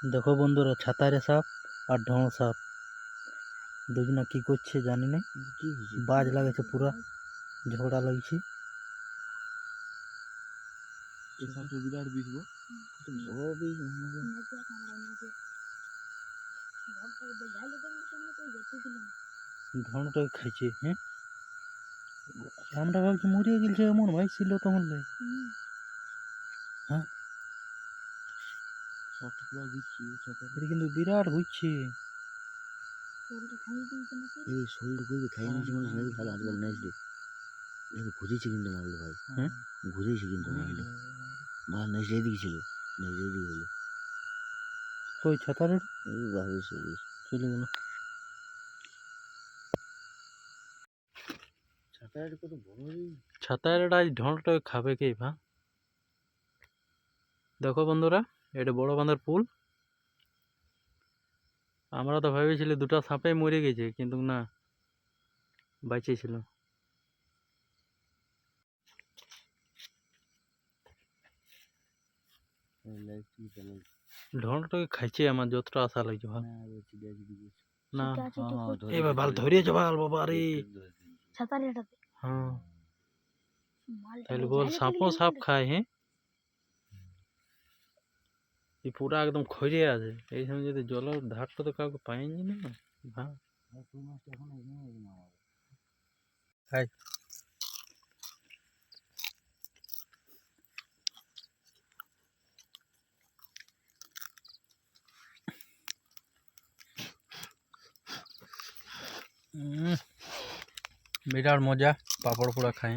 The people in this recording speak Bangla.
দেখো বন্ধুরা, ছাতারে সাপ আর ঢোঁ সাপ দুজনা কি করছে জানি না। কি হয়েছে? বাজ লাগেছে, পুরা ঝগড়া লাগছে। এই সাপটা বিরাট বিষ গো। বড় বিষ মনে হয়। ঢোঁটাকে খাইছে। হ্যাঁ, আমরা ভাবছি মরিয়ে গেছে, এমন ভাইছিল তখন। হ্যাঁ, সাপটা পুরো ঘুরছে ছাতারে। এটা কিন্তু বিরাট ঘুরছে। এই শরীরটা করে খাই নিয়েছে মানুষ নাকি ভালো আজকাল নাইছে। দেখো ঘুরেছে কিন্তু মারলো ভাই। হ্যাঁ, ঘুরেছে কিন্তু মারলো। মার নাইছে এদিকে ছিল। নাইছে এদিকে হলো। কই ছাতারে এই ভাবে সবুজ। চলে গেল। ছাতারে কত বড় রে। ছাতারে আজ ঢোঁটাকে খাবে কে ভা? দেখো বন্ধুরা, এটা বড় বাঁধের পুল। আমরা তো ভেবেছিলি দুটা সাপে মরে গেছে, কিন্তু না, বাইচে ছিল। ঢোঁটাকে খাইছে আমার যতটা আশা লাগছে ভাই। না, এবার ভাল ধরিয়েছে ভাল বাবা রে। হ্যাঁ, তাহলে বল সাপও সাপ খায়? হ্যাঁ, এই পুরা একদম খড়িয়ে আছে। এই সময় যদি জলের ধারটা তো কাউকে পাইনি না। হ্যাঁ, খাই। বিরাট মজা, পাপড় পোড়া খাই।